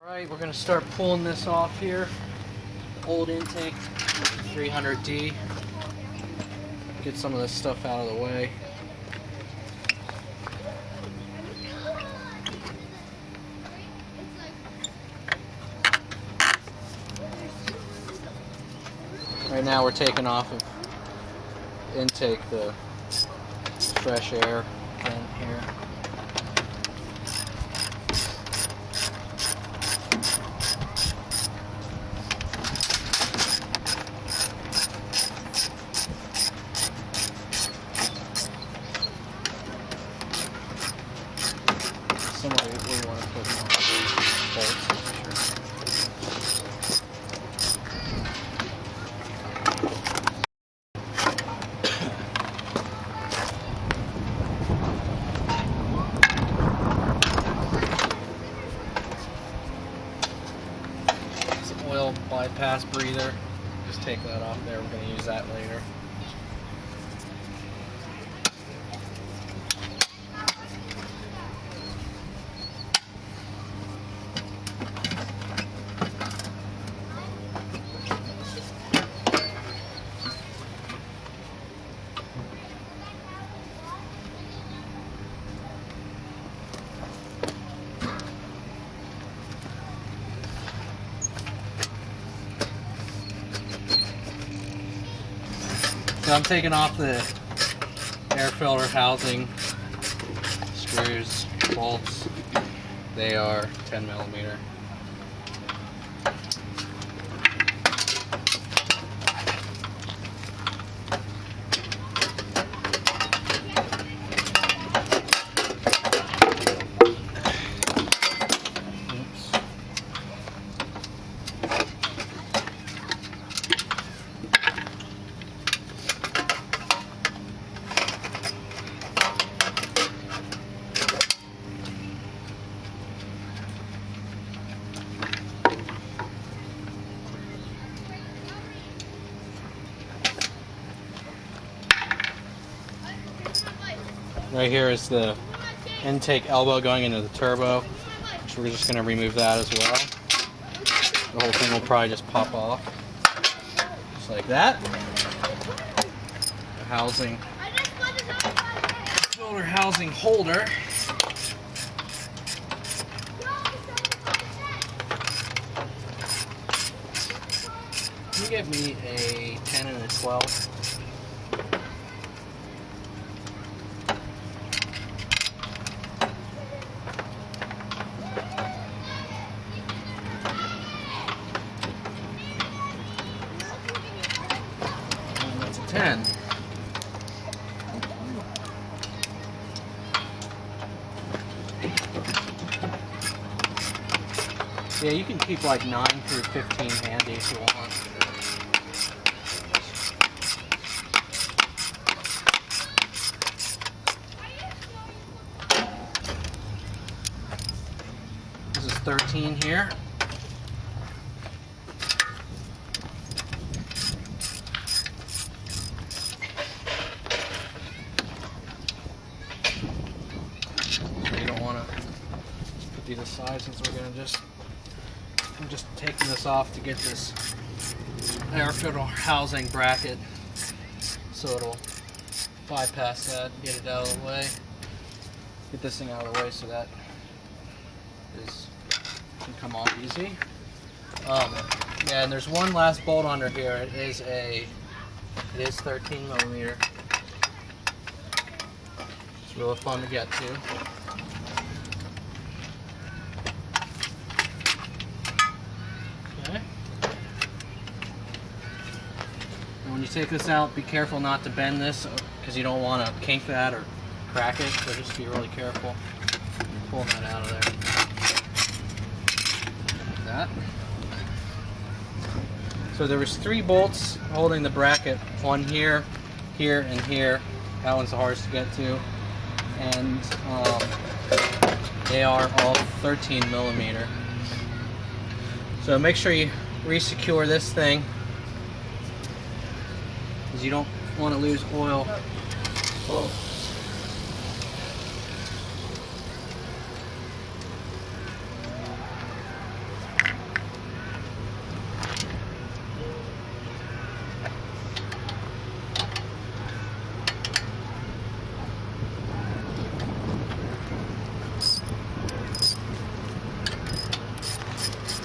Alright, we're going to start pulling this off here. Old intake 300D. Get some of this stuff out of the way. Right now we're taking off of intake the fresh air vent here. Somewhere we want to put some bolts. Oil bypass breather. Just take that off there. We're going to use that later. So I'm taking off the air filter housing screws, bolts. They are 10 millimeter. Right here is the intake elbow going into the turbo, which we're just going to remove that as well. The whole thing will probably just pop off, just like that. The housing, filter housing holder. Can you give me a 10 and a 12? That's a 10. Yeah, you can keep like 9 through 15 handy if you want. This is 13 here. You don't want to put these aside since we're going to I'm just taking this off to get this air filter housing bracket so it'll bypass that, get it out of the way, get this thing out of the way so that can come off easy. Yeah, and there's one last bolt under here. It is 13 millimeter. It's really fun to get to. When you take this out, be careful not to bend this because you don't want to kink that or crack it, so just be really careful pulling that out of there. Like that. So there was 3 bolts holding the bracket, one here, here, and here. That one's the hardest to get to. And they are all 13 millimeter. So make sure you re-secure this thing, because you don't want to lose oil.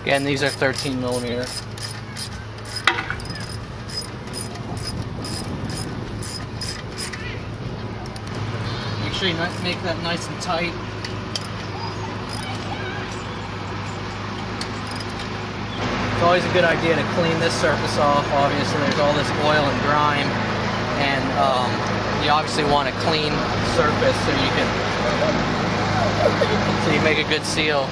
Again, these are 13 millimeter. Make sure you make that nice and tight. It's always a good idea to clean this surface off. Obviously, there's all this oil and grime, and you obviously want a clean surface so you make a good seal.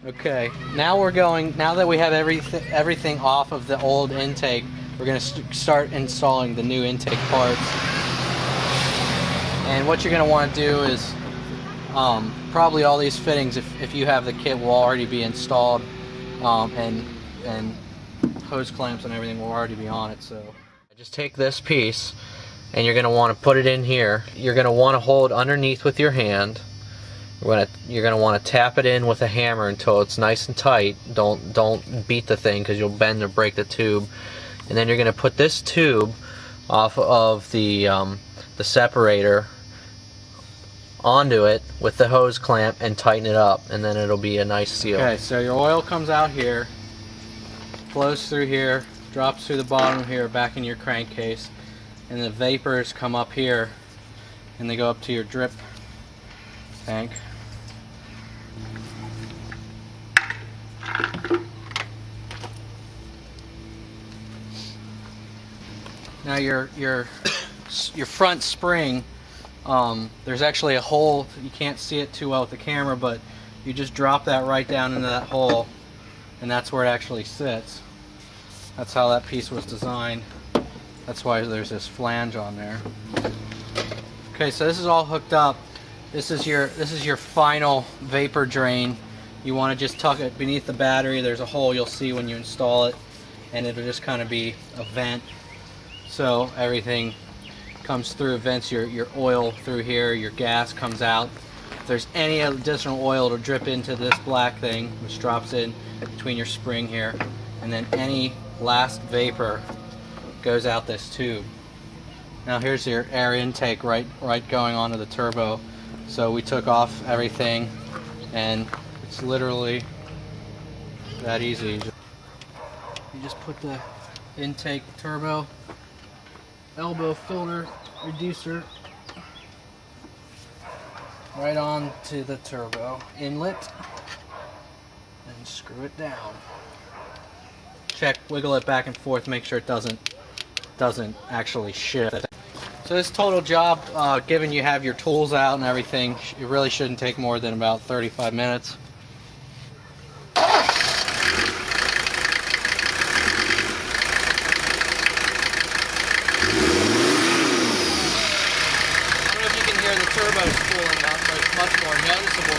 Okay, now that we have everything off of the old intake, we're going to start installing the new intake parts. And what you're going to want to do is, probably all these fittings, if you have the kit, will already be installed, and hose clamps and everything will already be on it. So just take this piece, and you're going to want to put it in here. You're going to want to hold underneath with your hand. You're gonna want to tap it in with a hammer until it's nice and tight. Don't beat the thing because you'll bend or break the tube. And then you're gonna put this tube off of the separator onto it with the hose clamp and tighten it up, and then it'll be a nice seal. Okay, so your oil comes out here, flows through here, drops through the bottom here, back in your crankcase, and the vapors come up here, and they go up to your drip tank. Now your front spring, there's actually a hole. You can't see it too well with the camera, but you just drop that right down into that hole, and that's where it actually sits. That's how that piece was designed. That's why there's this flange on there. Okay, so this is all hooked up. This is your final vapor drain. You want to just tuck it beneath the battery. There's a hole you'll see when you install it, and it'll just kind of be a vent. So everything comes through, vents your oil through here, your gas comes out. If there's any additional oil, it'll drip into this black thing, which drops in between your spring here, and then any last vapor goes out this tube. Now here's your air intake right going onto the turbo. So we took off everything, and it's literally that easy. You just put the intake turbo elbow filter reducer right on to the turbo inlet and screw it down. Check, wiggle it back and forth, make sure it doesn't actually shift. So this total job, given you have your tools out and everything, it really shouldn't take more than about 35 minutes. I don't know if you can hear the turbo spooling up, but it's much more noticeable